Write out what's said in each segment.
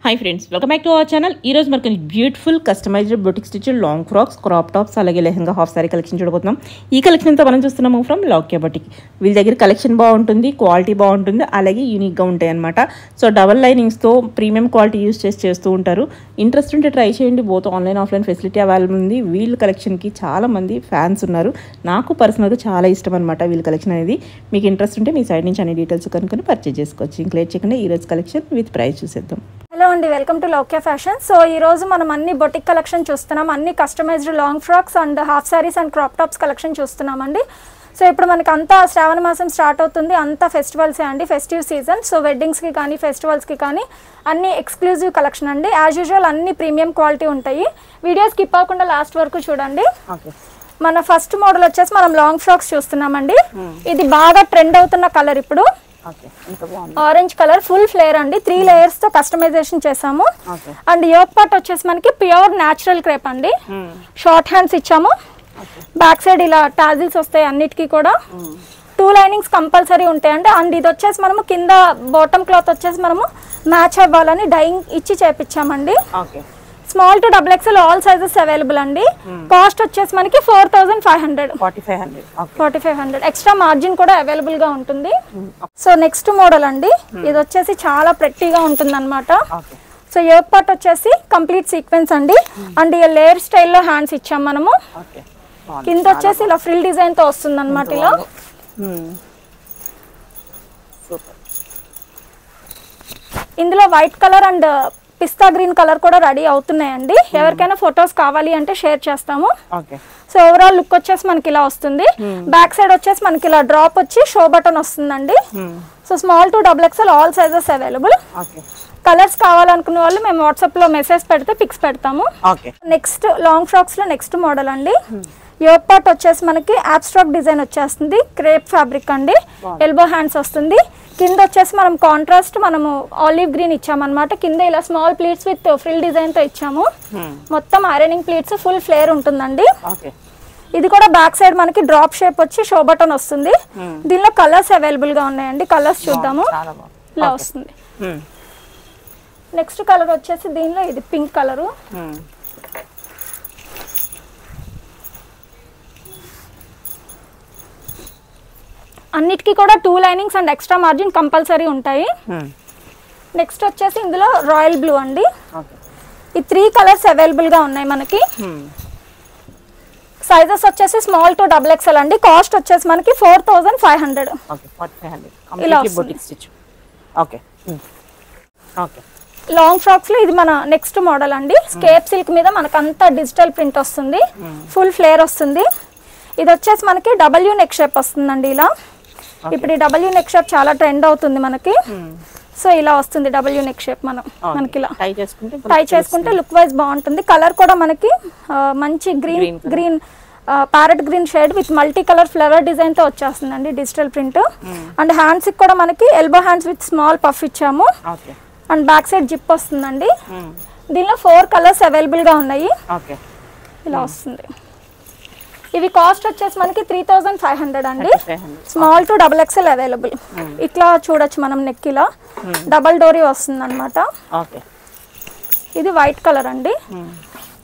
Hi friends, welcome back to our channel. ఈ రోజు మనకి beautiful customised boutique stitch long frocks, crop tops, అలాగే lehenga, half sorry collection చూడబోతున్నాం. ఈ కలెక్షన్ అంతా మనం చూస్తున్నాము ఫ్రమ్ లౌక్య బొటిక్. వీళ్ళ దగ్గర కలెక్షన్ బాగుంటుంది, క్వాలిటీ బాగుంటుంది, అలాగే యూనిక్గా ఉంటాయి అనమాట. సో డబల్ లైనింగ్స్తో ప్రీమియం క్వాలిటీ యూస్ చేస్తూ ఉంటారు. ఇంట్రెస్ట్ ఉంటే ట్రై చేయండి. Both online offline facility available ఉంది. వీళ్ళ కలెక్షన్కి చాలా మంది ఫ్యాన్స్ ఉన్నారు. నాకు పర్సనల్గా చాలా ఇష్టం అనమాట వీళ్ళ కలెక్షన్ అనేది. మీకు ఇంట్రెస్ట్ ఉంటే మీ సైడ్ నుంచి అన్ని డీటెయిల్స్ కనుక్కొని పర్చేజ్ చేసుకోవచ్చు. ఇంక లేట్ చేయకుండా ఈ రోజు కలెక్షన్ విత్ ప్రైస్ చూసేద్దాం. హలో అండి, welcome to Loukya fashion. So ఈ రోజు మనం అన్ని బొటిక్ కలెక్షన్ చూస్తున్నాం. అన్ని customised long frocks and half saris and crop tops collection చూస్తున్నామండి. సో ఇప్పుడు మనకి అంతా శ్రావణ మాసం స్టార్ట్ అవుతుంది. అంతా ఫెస్టివల్సే అండి, ఫెస్టివ్ సీజన్. సో వెడ్డింగ్స్కి కానీ ఫెస్టివల్స్కి కానీ అన్ని ఎక్స్క్లూజివ్ కలెక్షన్ అండి. యాజ్ యూజువల్ అన్ని ప్రీమియం క్వాలిటీ ఉంటాయి. వీడియో స్కిప్ అవ్వకుండా లాస్ట్ వరకు చూడండి. మన ఫస్ట్ మోడల్ వచ్చేసి మనం లాంగ్ ఫ్రాక్స్ చూస్తున్నామండి. ఇది బాగా ట్రెండ్ అవుతున్న కలర్ ఇప్పుడు ఆరెంజ్ కలర్, ఫుల్ ఫ్లేర్ అండి. 3 లేయర్స్ తో కస్టమైజేషన్ చేసాము. అండ్ యోక్ పార్ట్ వచ్చేసి మనకి ప్యూర్ న్యాచురల్ క్రేప్ అండి. షార్ట్ హ్యాండ్స్ ఇచ్చాము. బ్యాక్ సైడ్ ఇలా టాజిల్స్ వస్తాయి అన్నిటికీ కూడా. 2 లైనింగ్స్ కంపల్సరీ ఉంటాయండి. అండ్ ఇది వచ్చేసి మనము కింద బాటమ్ క్లాత్ వచ్చేసి మనము మ్యాచ్ అవ్వాలని డైయింగ్ ఇచ్చి చేపించామండి. Small to double XL all sizes available అండి. కాస్ట్ వచ్చేసి మనకి 4500 ఎక్స్ట్రా మార్జిన్ కూడా అవైలబుల్ గా ఉంటుంది. సో నెక్స్ట్ మోడల్ అండి, ఇది వచ్చేసి చాలా ప్రెట్టీగా ఉంటుంది అనమాట. సో యోక్ పార్ట్ వచ్చేసి కంప్లీట్ సీక్వెన్స్ అండి. అండ్ ఈ లేయర్ స్టైల్లో హ్యాండ్స్ ఇచ్చాం మనము. కింద వచ్చేసి ఇలా ఫ్రిల్ డిజైన్ తో వస్తుంది అనమాట. ఇలా ఇందులో white colour and pista green colour కూడా రెడీ అవుతున్నాయండి. ఎవరికైనా ఫొటోస్ కావాలి అంటే షేర్ చేస్తాము. సో ఓవరాల్ లుక్ వచ్చేసి మనకి ఇలా వస్తుంది. బ్యాక్ సైడ్ వచ్చేసి మనకి ఇలా డ్రాప్ వచ్చి షో బటన్ వస్తుందండి. So small to double XL all sizes available. Colours కావాలనుకున్న వాళ్ళు మేము వాట్సాప్ లో మెసేజ్ పెడితే పిక్స్ పెడతాము. నెక్స్ట్ లాంగ్ ఫ్రాక్స్ లో నెక్స్ట్ మోడల్ అండి. యోక్ పార్ట్ వచ్చేసి మనకి అబ్స్ట్రాక్ట్ డిజైన్ వచ్చేస్తుంది. క్రేప్ ఫ్యాబ్రిక్ అండి. ఎల్బో హ్యాండ్స్ వస్తుంది. కింద వచ్చేసి మనం కాంట్రాస్ట్ మనము ఆలివ్ గ్రీన్ ఇచ్చామన్నమాట. కింద ఇలా small pleats with frill design తో ఇచ్చాము. మొత్తం ఐరనింగ్ ప్లీట్స్, ఫుల్ ఫ్లేర్ ఉంటుందండి. ఇది కూడా బ్యాక్ సైడ్ మనకి డ్రాప్ షేప్ వచ్చి షో బటన్ వస్తుంది. దీనిలో కలర్స్ అవైలబుల్ గా ఉన్నాయండి. కలర్స్ చూద్దాము. ఇలా వస్తుంది. నెక్స్ట్ కలర్ వచ్చేసి దీనిలో ఇది పింక్ కలరు. అన్నిటికీ కూడా 2 linings and extra margin compulsory ఉంటాయి. నెక్స్ట్ వచ్చేసి ఇందులో రాయల్ బ్లూ అండి. ఈ 3 కలర్స్ అవైలబుల్ గా ఉన్నాయి మనకి. సైజెస్ వచ్చేసి స్మాల్ టు డబుల్ ఎక్స్ఎల్ అండి. కాస్ట్ వచ్చేసి మనకి 4500. ఇలా లాంగ్ ఫ్రాక్స్ లో ఇది మన నెక్స్ట్ మోడల్ అండి. స్కేప్ సిల్క్ మీద మనకంతా డిజిటల్ ప్రింట్ వస్తుంది. ఫుల్ ఫ్లేర్ వస్తుంది. ఇది వచ్చేసి మనకి డబ్ల్యూ నెక్ షేప్ వస్తుందండి. ఇలా ఇప్పుడు ఈ డబ్ల్యూ నెక్ షేప్ చాలా ట్రెండ్ అవుతుంది మనకి. సో ఇలా వస్తుంది డబ్ల్యూ నెక్ షేప్. మనకి ఇలా టై చేసుకుంటే లుక్ వైజ్ బాగుంటుంది. కలర్ కూడా మనకి మంచి green parrot green shade with multi colour flower design తో వచ్చేస్తుందండి డిజిటల్ ప్రింట్. అండ్ హ్యాండ్స్ కూడా మనకి elbow hands with small puff ఇచ్చాము. అండ్ బ్యాక్ సైడ్ జిప్ వస్తుందండి. దీనిలో 4 కలర్స్ అవైలబుల్ గా ఉన్నాయి. ఇలా వస్తుంది. ఇవి కాస్ట్ వచ్చేసి మనకి 3500 అండి. Small to double XL available. ఇట్లా చూడొచ్చు మనం. నెక్ ఇలా డబల్ డోరీ వస్తుంది అనమాట. ఇది వైట్ కలర్ అండి.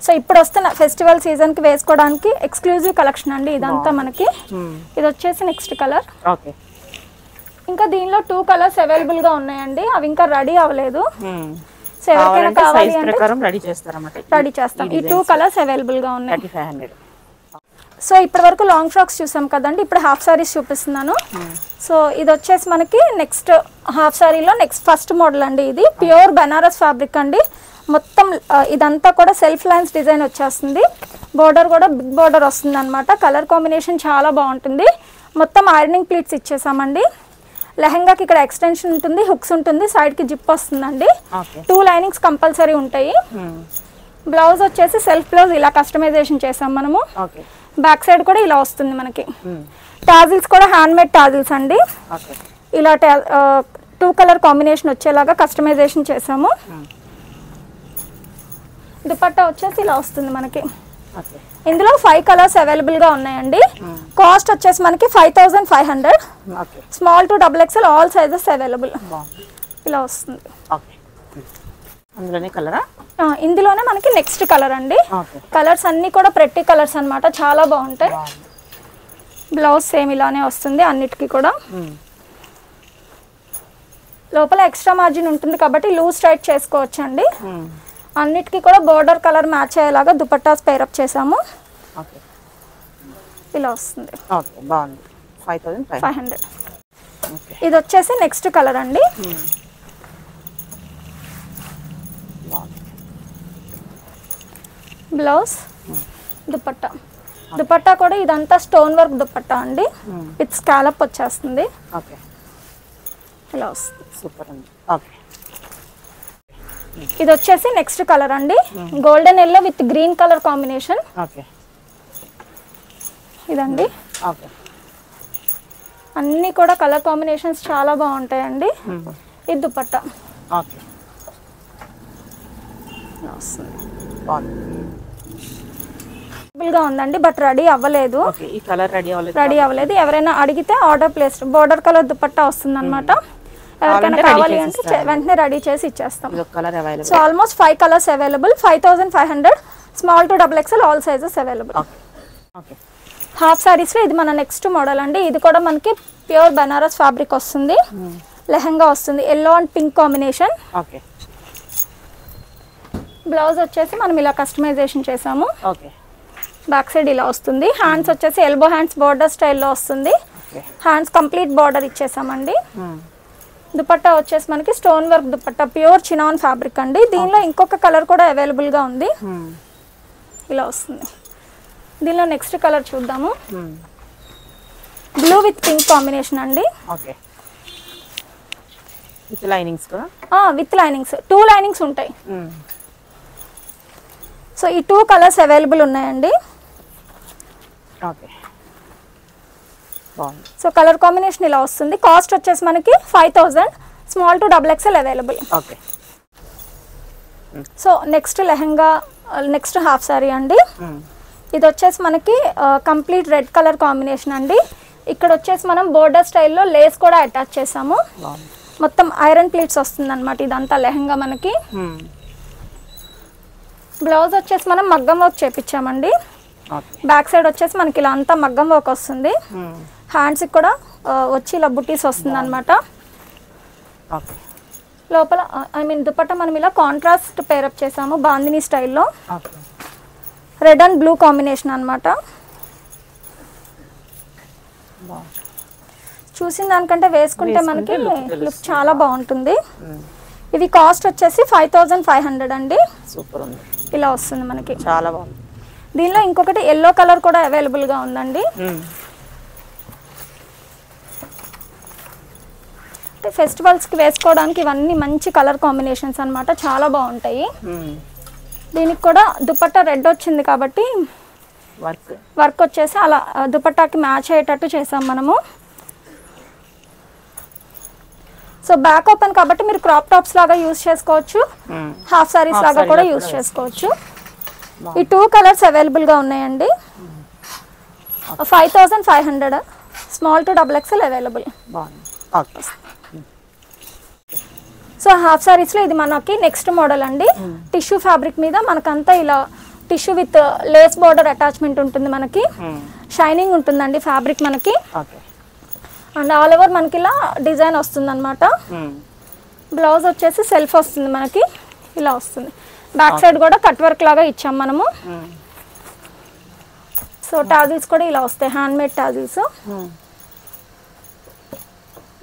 సో ఇప్పుడు వస్తున్న ఫెస్టివల్ సీజన్ కి వేసుకోవడానికి ఎక్స్క్లూజివ్ కలెక్షన్ అండి ఇదంతా మనకి. ఇది వచ్చేసి నెక్స్ట్ కలర్. ఇంకా దీనిలో 2 కలర్స్ అవైలబుల్ గా ఉన్నాయండి. అవి ఇంకా రెడీ అవ్వలేదు. సో ఎవరికైనా కావాలి అంటే రెడీ చేస్తాం. ఈ 2 కలర్స్ అవైలబుల్ గా ఉన్నాయి. సో ఇప్పటి వరకు లాంగ్ ఫ్రాక్స్ చూసాం కదండి. ఇప్పుడు హాఫ్ సారీస్ చూపిస్తున్నాను. సో ఇది వచ్చేసి మనకి నెక్స్ట్ హాఫ్ సారీలో నెక్స్ట్ ఫస్ట్ మోడల్ అండి. ఇది ప్యూర్ బనారస్ ఫ్యాబ్రిక్ అండి. మొత్తం ఇదంతా కూడా సెల్ఫ్ లైన్స్ డిజైన్ వచ్చేస్తుంది. బోర్డర్ కూడా బిగ్ బోర్డర్ వస్తుంది అనమాట. కలర్ కాంబినేషన్ చాలా బాగుంటుంది. మొత్తం ఐరనింగ్ ప్లీట్స్ ఇచ్చేసామండి. లెహంగాకి ఇక్కడ ఎక్స్టెన్షన్ ఉంటుంది, హుక్స్ ఉంటుంది, సైడ్ కి జిప్ వస్తుందండి. 2 లైనింగ్స్ కంపల్సరీ ఉంటాయి. బ్లౌజ్ వచ్చేసి సెల్ఫ్ బ్లౌజ్ ఇలా కస్టమైజేషన్ చేసాం మనము. బ్యాక్ సైడ్ కూడా ఇలా వస్తుంది మనకి. టాజిల్స్ కూడా హ్యాండ్ మేడ్ టాజిల్స్ అండి. ఇలా 2 కలర్ కాంబినేషన్ వచ్చేలాగా కస్టమైజేషన్ చేసాము. దుపట్టా వచ్చేసి ఇలా వస్తుంది మనకి. ఇందులో 5 కలర్స్ అవైలబుల్ గా ఉన్నాయండి. కాస్ట్ వచ్చేసి మనకి 5500. Small to double XL all sizes available. ఇలా వస్తుంది. అందులోనే కలరా? ఇందులోనే మనకి నెక్స్ట్ కలర్ అండి. కలర్స్ అన్నీ కూడా ప్రెట్టి కలర్స్ అన్నమాట, చాలా బాగుంటాయి. బ్లౌజ్ సేమ్ ఇలానే వస్తుంది అన్నిటికీ కూడా. లోపల ఎక్స్ట్రా మార్జిన్ ఉంటుంది కాబట్టి లూజ్ టైట్ చేసుకోవచ్చు అండి. అన్నిటికీ కూడా బోర్డర్ కలర్ మ్యాచ్ అయ్యేలాగా దుపట్టాస్ పేరప్ చేసాము. ఇలా వస్తుంది. 5500. ఇది వచ్చేసి నెక్స్ట్ కలర్ అండి. బ్లౌజ్ దుపట్టా కూడా ఇదంతా స్టోన్ వర్క్ దుపట్టా అండి, విత్ స్కాలప్ వచ్చేస్తుంది. ఇలా వస్తుంది. సూపర్ అండి. ఇది వచ్చేసి నెక్స్ట్ కలర్ అండి, golden yellow with green colour combination. ఇదండి. అన్నీ కూడా కలర్ కాంబినేషన్స్ చాలా బాగుంటాయండి. ఇది దుపట్టా. గా ఉందండి, బట్ రెడీ అవ్వలేదు. రెడీ అవ్వలేదు. ఎవరైనా అడిగితే order place border colour dupatta వస్తుంది అనమాట. ఎవరికైనా కావాలి అంటే వెంటనే రెడీ చేసి ఇచ్చేస్తాం. So almost 5 colours available. 5500. Small to XXL all sizes available. Half saris లో ఇది మన నెక్స్ట్ మోడల్ అండి. ఇది కూడా మనకి ప్యూర్ బనారస్ ఫ్యాబ్రిక్ వస్తుంది. లెహంగా వస్తుంది, yellow and pink combination. Blouse వచ్చేసి మనం ఇలా కస్టమైజేషన్ చేసాము. బ్యాక్ సైడ్ ఇలా వస్తుంది. హ్యాండ్స్ వచ్చేసి ఎల్బో హ్యాండ్స్ బోర్డర్ స్టైల్లో వస్తుంది. హ్యాండ్స్ కంప్లీట్ బార్డర్ ఇచ్చేసామండి. దుపట్టా వచ్చేసి మనకి stone work dupatta, pure chinon fabric అండి. దీనిలో ఇంకొక కలర్ కూడా అవైలబుల్ గా ఉంది. ఇలా వస్తుంది. దీనిలో నెక్స్ట్ కలర్ చూద్దాము. బ్లూ విత్ పింక్ కాంబినేషన్ అండి. విత్ లైనింగ్స్ కూడా? విత్ లైనింగ్స్, 2 లైనింగ్స్ ఉంటాయి. సో ఈ 2 కలర్స్ అవైలబుల్ ఉన్నాయండి. సో కలర్ కాంబినేషన్ ఇలా వస్తుంది. కాస్ట్ వచ్చేసి మనకి 5000. Small to XXL available. So next lehenga, next half sorry అండి. ఇది వచ్చేసి మనకి కంప్లీట్ రెడ్ కలర్ కాంబినేషన్ అండి. ఇక్కడ వచ్చేసి మనం బోర్డర్ స్టైల్లో లేస్ కూడా అటాచ్ చేసాము. మొత్తం ఐరన్ ప్లీట్స్ వస్తుంది అనమాట ఇదంతా లెహంగా మనకి. బ్లౌజ్ వచ్చేసి మనం మగ్గం వర్క్ చేపించామండి. బ్యాక్ సైడ్ వచ్చేసి మనకి ఇలా అంతా మగ్గం వర్క్ వస్తుంది. హ్యాండ్స్ కూడా వచ్చి ఇలా బుటీస్ వస్తుంది అనమాట. లోపల దుపట్టా మనం ఇలా కాంట్రాస్ట్ పేరప్ చేసాము బాందిని స్టైల్లో. రెడ్ అండ్ బ్లూ కాంబినేషన్ అనమాట. చూసిన దానికంటే వేసుకుంటే మనకి లుక్ చాలా బాగుంటుంది. ఇవి కాస్ట్ వచ్చేసి 5500 అండి. సూపర్ ఉంది. ఇలా వస్తుంది మనకి, చాలా బాగుంది. దీనిలో ఇంకొకటి ఎల్లో కలర్ కూడా అవైలబుల్ గా ఉందండి. ఫెస్టివల్స్ కి వేసుకోవడానికి ఇవన్నీ మంచి కలర్ కాంబినేషన్స్ అన్నమాట, చాలా బాగుంటాయి. దీనికి కూడా దుపట్టా రెడ్ వచ్చింది కాబట్టి వర్క్ వచ్చేసి అలా దుపట్టాకి మ్యాచ్ అయ్యేటట్టు చేసాం మనము. సో బ్యాక్ ఓపెన్ కాబట్టి మీరు క్రాప్ టాప్స్ లాగా యూజ్ చేసుకోవచ్చు, హాఫ్ సారీస్ లాగా కూడా యూజ్ చేసుకోవచ్చు. ఈ 2 కలర్స్ అవైలబుల్ గా ఉన్నాయండి. 5500. Small to XXL available. So half saris లో ఇది మనకి నెక్స్ట్ మోడల్ అండి. టిష్యూ ఫ్యాబ్రిక్ మీద మనకంతా ఇలా tissue with lace border attachment ఉంటుంది మనకి. షైనింగ్ ఉంటుందండి ఫ్యాబ్రిక్ మనకి. అండ్ ఆల్ ఓవర్ మనకి ఇలా డిజైన్ వస్తుంది అనమాట. బ్లౌజ్ వచ్చేసి సెల్ఫ్ వస్తుంది మనకి, ఇలా వస్తుంది. బ్యాక్ సైడ్ కూడా కట్ వర్క్ లాగా ఇచ్చాం మనము. సో టాజిల్స్ కూడా ఇలా వస్తాయి, హ్యాండ్ మేడ్ టాజిల్స్.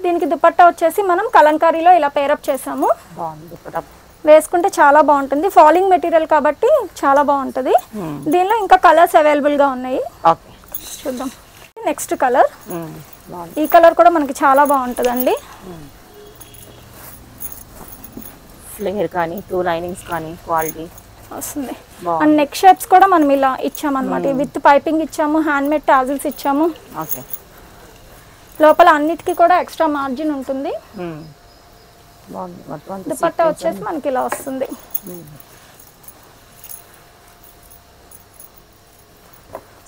దీనికి దుపట్టా వచ్చేసి మనం కలంకారీలో ఇలా పేరప్ చేసాము. వేసుకుంటే చాలా బాగుంటుంది, ఫాలింగ్ మెటీరియల్ కాబట్టి చాలా బాగుంటుంది. దీనిలో ఇంకా కలర్స్ అవైలబుల్ గా ఉన్నాయి, చూద్దాం. నెక్స్ట్ కలర్, ఈ కలర్ కూడా మనకి చాలా బాగుంటుందండి. ఫ్లేర్ కానీ 2 లైనింగ్స్ కానీ క్వాలిటీ వస్తుంది. అండ్ నెక్ షేప్స్ కూడా మనం ఇలా ఇచ్చామన్నమాట, విత్ పైపింగ్ ఇచ్చాము, హ్యాండ్ మేడ్ టాజిల్స్ ఇచ్చాము. లోపల అన్నిటికీ కూడా ఎక్స్ట్రా మార్జిన్ ఉంటుంది. దుపట్టా వచ్చేసి మనకి ఇలా వస్తుంది.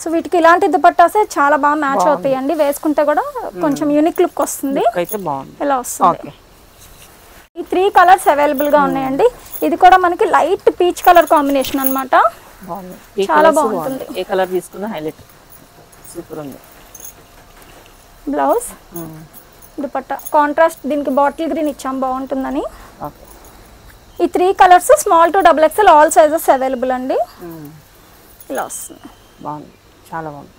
సో వీటికి ఇలాంటి దుపట్టాసే చాలా బాగా మ్యాచ్ అవుతాయండి, వేసుకుంటే కూడా కొంచెం యూనిక్ లుక్ వస్తుంది. ఇలా వస్తుంది. ఈ 3 కలర్స్ అవైలబుల్ గా ఉన్నాయండి. ఇది కూడా మనకి లైట్ పీచ్ కలర్ కాంబినేషన్ అన్నమాట. బాగుంది, చాలా బాగుంటుంది. ఏ కలర్ తీసుకున్నా హైలైట్, సూపర్ ఉంది. బ్లౌజ్ దుపట్టా కాంట్రాస్ట్, దీనికి బాటిల్ గ్రీన్ ఇచ్చాం బాగుంటుందని. ఓకే, ఈ 3 colours small to XXL all sizes available అండి. ఇలా వస్తుంది, బాగుంది, చాలా బాగుంది.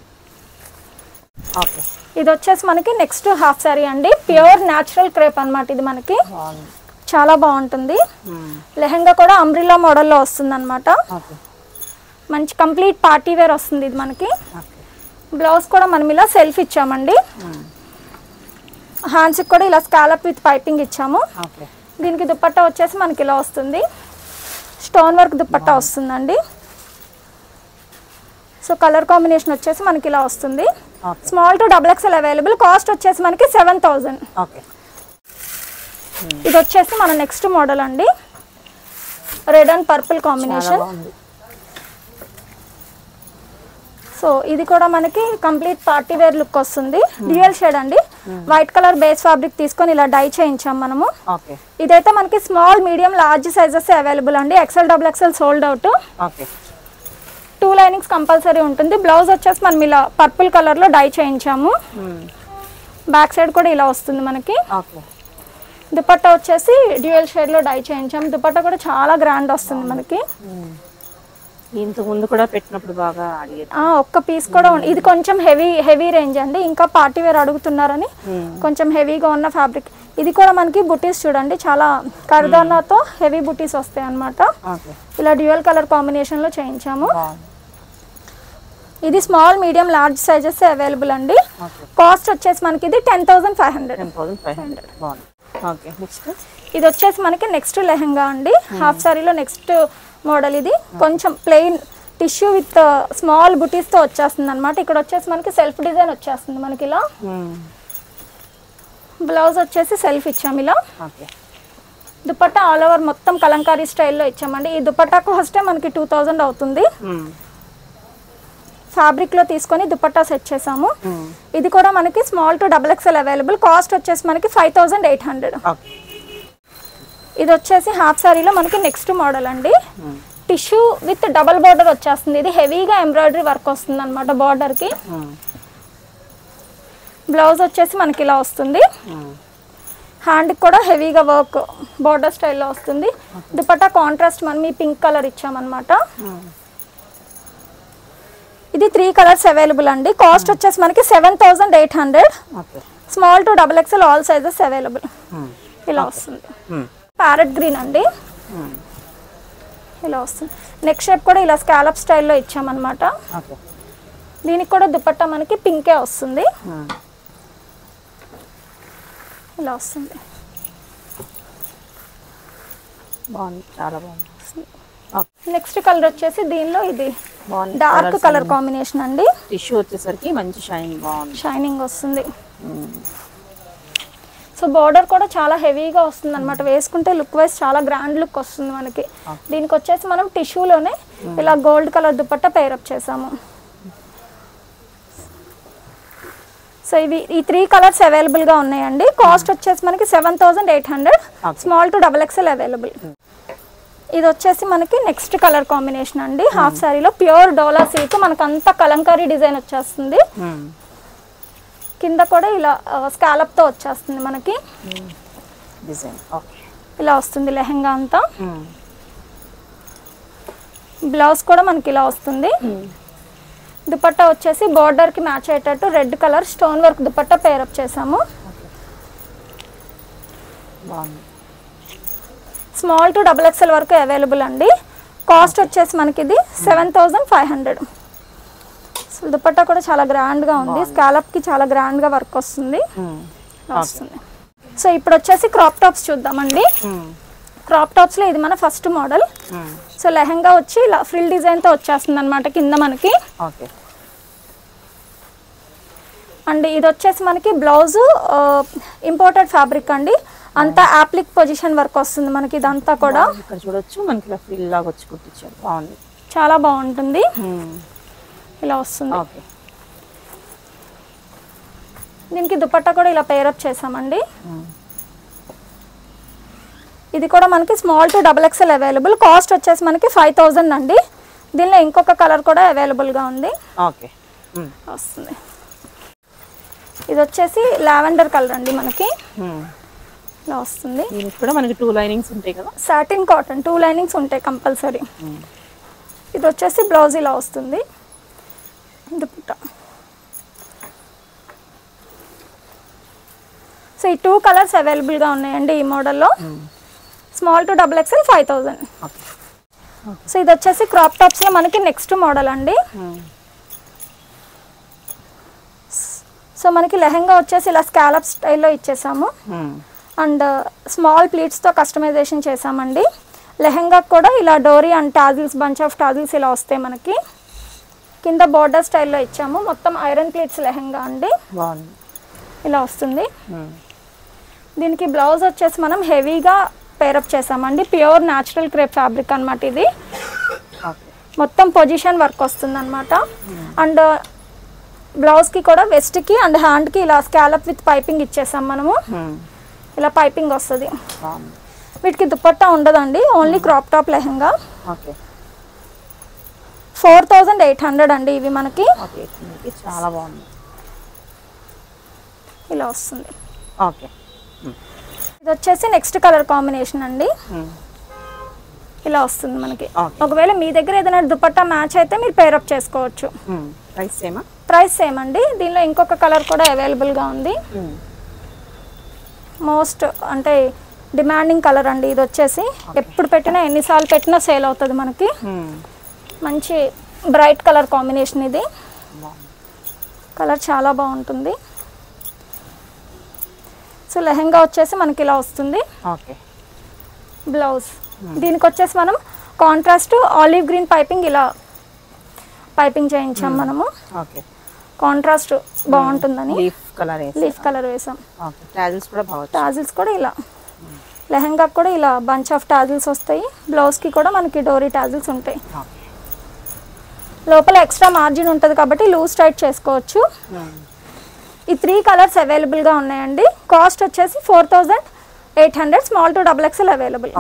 ఓకే, ఇది వచ్చేసి మనకి నెక్స్ట్ హాఫ్ సారీ అండి. ప్యూర్ న్యాచురల్ క్రేప్ అన్నమాట. ఇది మనకి బాగుంది, చాలా బాగుంటుంది. లెహంగా కూడా అంబ్రిల్లా మోడల్లో వస్తుంది అనమాట. ఓకే, మంచి కంప్లీట్ పార్టీ వేర్ వస్తుంది ఇది మనకి. ఓకే, బ్లౌజ్ కూడా మనం ఇలా సెల్ఫ్ ఇచ్చామండి. హ్యాండ్స్కి కూడా ఇలా స్కాలప్ విత్ పైపింగ్ ఇచ్చాము. ఓకే, దీనికి దుపట్టా వచ్చేసి మనకి ఇలా వస్తుంది, స్టోన్ వర్క్ దుపట్టా వస్తుందండి. సో కలర్ కాంబినేషన్ వచ్చేసి మనకి ఇలా వస్తుంది. Small to XXL available. Cost వచ్చేసి మనకి 7000. ఓకే, ఇది వచ్చేసి మన నెక్స్ట్ మోడల్ అండి, red and purple combination. So ఇది కూడా మనకి కంప్లీట్ పార్టీ వేర్ లుక్ వస్తుంది. డ్యూయల్ షేడ్ అండి, వైట్ కలర్ బేస్ ఫ్యాబ్రిక్ తీసుకొని ఇలా డై చేయించాం మనము. ఇదైతే మనకి small, medium, large sizes available అండి. XXL sold out. 2 linings compulsory ఉంటుంది. బ్లౌజ్ వచ్చేసి మనం ఇలా పర్పుల్ కలర్ లో డై చేయించాము. బ్యాక్ సైడ్ కూడా ఇలా వస్తుంది మనకి. దుపట్టా వచ్చేసి డ్యూయల్ షేడ్ లో డై చేయించాము. దుపట్టా కూడా చాలా గ్రాండ్ వస్తుంది మనకి. ఇంతకు ముందు కూడా పెట్టినప్పుడు బాగా అడిగేది. ఒక్క పీస్ కూడా ఇది కొంచెం హెవీ రేంజ్ అండి. ఇంకా పార్టీ వేర్ అడుగుతున్నారని కొంచెం హెవీగా ఉన్న ఫ్యాబ్రిక్. ఇది కూడా మనకి బుటీస్ చూడండి, చాలా కర్దానాతో హెవీ బుటీస్ వస్తాయి అన్నమాట. ఇలా డ్యూయల్ కలర్ కాంబినేషన్ లో చేయించాము. ఇది small, medium, large sizes available అండి. కాస్ట్ వచ్చేసి మనకి ఇది 10,500. ఇది వచ్చేసి మనకి నెక్స్ట్ లెహంగా అండి. హాఫ్ సారీలో నెక్స్ట్ మోడల్. ఇది కొంచెం ప్లెయిన్ టిష్యూ విత్ స్మాల్ బుటీస్ తో వచ్చేస్తుంది అనమాట. ఇక్కడ వచ్చేసి మనకి సెల్ఫ్ డిజైన్ వచ్చేస్తుంది మనకి ఇలా. బ్లౌజ్ వచ్చేసి సెల్ఫ్ ఇచ్చాము ఇలా. దుపట్టా ఆల్ ఓవర్ మొత్తం కలంకారీ స్టైల్లో ఇచ్చామండి. ఈ దుపట్టా కాస్ట్ మనకి 2000 అవుతుంది. ఫ్యాబ్రిక్ లో తీసుకొని దుపట్టా సెట్ చేసాము. ఇది కూడా మనకి small to XXL available. Cost వచ్చేసి మనకి 5800. ఇది వచ్చేసి హాఫ్ సారీలో మనకి నెక్స్ట్ మోడల్ అండి. టిష్యూ విత్ డబల్ బార్డర్ వచ్చేస్తుంది. ఇది హెవీగా ఎంబ్రాయిడరీ వర్క్ వస్తుంది అనమాట బార్డర్ కి. బ్లౌజ్ వచ్చేసి మనకి ఇలా వస్తుంది. హ్యాండ్ కూడా హెవీగా వర్క్ బార్డర్ స్టైల్లో వస్తుంది. దుపట్టా కాంట్రాస్ట్ మనం ఈ పింక్ కలర్ ఇచ్చామన్నమాట. ఇది 3 కలర్స్ అవైలబుల్ అండి. కాస్ట్ వచ్చేసి మనకి 7800. Small to XXL all sizes available. ఇలా వస్తుంది. ప్యారెట్ గ్రీన్ అండి, ఇలా వస్తుంది. నెక్ షేప్ కూడా ఇలా స్కాలప్ స్టైల్లో ఇచ్చామన్నమాట. దీనికి కూడా దుపట్టా మనకి పింకే వస్తుంది. ఇలా వస్తుంది, బాగుంది, చాలా బాగుంది. నెక్స్ట్ కలర్ వచ్చేసి దీనిలో ఇది డార్క్ కలర్ కాంబినేషన్ అండి. టిష్యూ వచ్చేసరికి మంచి షైనింగ్ వస్తుంది. సో బార్డర్ కూడా చాలా హెవీగా వస్తుంది అనమాట. వేసుకుంటే లుక్ వైజ్ చాలా గ్రాండ్ లుక్ వస్తుంది మనకి. దీనికి వచ్చేసి మనం టిష్యూలోనే ఇలా గోల్డ్ కలర్ దుపట్టా పేరప్ చేసాము. సో ఇవి ఈ 3 కలర్స్ అవైలబుల్ గా ఉన్నాయండి. కాస్ట్ వచ్చేసి మనకి 7800. Small to XXL available. ఇది వచ్చేసి మనకి నెక్స్ట్ కలర్ కాంబినేషన్ అండి. హాఫ్ సారీలో ప్యూర్ డోలా సిల్క్, మనకు అంతా కలంకారీ డిజైన్ వచ్చేస్తుంది. కింద కూడా ఇలా స్కాలప్ తో వచ్చేస్తుంది మనకి డిజైన్. ఇలా వస్తుంది లెహంగా అంతా. బ్లౌజ్ కూడా మనకి ఇలా వస్తుంది. దుపట్టా వచ్చేసి బార్డర్ కి మ్యాచ్ అయ్యేటట్టు red colour stone work dupatta pair up చేసాము. స్మాల్ టు XXL వరకు అవైలబుల్ అండి. కాస్ట్ వచ్చేసి మనకి ఇది 7500. దుపట్టా కూడా చాలా గ్రాండ్ గా ఉంది. స్కాలప్ కి చాలా గ్రాండ్ గా వర్క్ వస్తుంది. సో ఇప్పుడు వచ్చేసి క్రాప్ టాప్స్ చూద్దామండి. క్రాప్ టాప్స్ లో ఇది మన ఫస్ట్ మోడల్. సో లెహంగా వచ్చి ఇలా ఫ్రిల్ డిజైన్ తో వచ్చేస్తుంది అనమాట కింద మనకి. అండ్ ఇది వచ్చేసి మనకి బ్లౌజ్ ఇంపోర్టెడ్ ఫ్యాబ్రిక్ అండి. అంతా యాప్లిక్ పొజిషన్ వర్క్ వస్తుంది మనకి. ఇదంతా కూడా ఇక్కడ చూడొచ్చు, మనకి ఇలా ఫ్రిల్ లాగా వచ్చి కుట్టించారు. బాగుంది, చాలా బాగుంటుంది. ఇలా వస్తుంది. దీనికి దుపట్టా కూడా ఇలా పేరప్ చేసామండి. ఇది కూడా మనకి small to XXL available. Cost వచ్చేసి మనకి 5000 అండి. దీనిలో ఇంకొక కలర్ కూడా అవైలబుల్గా ఉంది. ఓకే వస్తుంది. ఇది వచ్చేసి లావెండర్ కలర్ అండి మనకి. ఇలా వస్తుంది. దీనికి కూడా మనకి 2 లైనింగ్స్ ఉంటాయి కదా. సాటిన్ కాటన్ 2 లైనింగ్స్ ఉంటాయి కంపల్సరీ. ఇది వచ్చేసి బ్లౌజ్ ఇలా వస్తుంది. దుపట్టా. సో ఈ 2 కలర్స్ అవైలబుల్గా ఉన్నాయండి ఈ మోడల్లో. Small to XXL 5000. సో ఇది వచ్చేసి క్రాప్ టాప్స్లో మనకి నెక్స్ట్ మోడల్ అండి. సో మనకి లెహెంగా వచ్చేసి ఇలా స్కాలప్ స్టైల్లో ఇచ్చేసాము. అండ్ స్మాల్ ప్లీట్స్తో కస్టమైజేషన్ చేసామండి. లెహెంగా కూడా ఇలా డోరీ and tassels, bunch of tassels ఇలా వస్తాయి మనకి. కింద బార్డర్ స్టైల్లో ఇచ్చాము. మొత్తం ఐరన్ ప్లీట్స్ లెహెంగా అండి. ఇలా వస్తుంది. దీనికి బ్లౌజ్ వచ్చేసి మనం హెవీగా పేరప్ చేసామండి. ప్యూర్ న్యాచురల్ క్రేప్ ఫ్యాబ్రిక్ అనమాట ఇది. మొత్తం పొజిషన్ వర్క్ వస్తుంది అనమాట. అండ్ బ్లౌజ్కి కూడా వెస్ట్కి అండ్ హ్యాండ్కి ఇలా స్కాలప్ విత్ పైపింగ్ ఇచ్చేసాం మనము. ఇలా పైపింగ్ వస్తుంది. వీటికి దుపట్టా ఉండదండి, ఓన్లీ క్రాప్ టాప్ లెహెంగా. 4800 అండి ఇవి మనకి. చాలా బాగుంది. ఇలా వస్తుంది. ఓకే. ఇది వచ్చేసి నెక్స్ట్ కలర్ కాంబినేషన్ అండి. ఇలా వస్తుంది మనకి. ఒకవేళ మీ దగ్గర ఏదైనా దుపట్టా మ్యాచ్ అయితే మీరు పేరప్ చేసుకోవచ్చు. ప్రైస్ సేమ్ అండి. దీనిలో ఇంకొక కలర్ కూడా అవైలబుల్గా ఉంది. మోస్ట్ అంటే డిమాండింగ్ కలర్ అండి ఇది వచ్చేసి. ఎప్పుడు పెట్టినా ఎన్నిసార్లు పెట్టినా సేల్ అవుతుంది మనకి. మంచి బ్రైట్ కలర్ కాంబినేషన్ ఇది. కలర్ చాలా బాగుంటుంది. సో లెహెంగా వచ్చేసి మనకి ఇలా వస్తుంది. బ్లౌజ్ దీనికి వచ్చేసి మనం కాంట్రాస్ట్ ఆలివ్ గ్రీన్ పైపింగ్ ఇలా పైపింగ్ చేయించాం మనము. కాంట్రాస్ట్ బాగుంటుందని లీఫ్ కలర్ వేసాం. టాజిల్స్ కూడా ఇలా లెహెంగా కూడా ఇలా బంచ్ ఆఫ్ టాజిల్స్ వస్తాయి. బ్లౌజ్కి కూడా మనకి డోరీ టాజిల్స్ ఉంటాయి. లోపల ఎక్స్ట్రా మార్జిన్ ఉంటుంది కాబట్టి లూజ్ టైట్ చేసుకోవచ్చు. ఈ 3 కలర్స్ అవైలబుల్గా ఉన్నాయండి. కాస్ట్ వచ్చేసి 4800. Small to XXL available.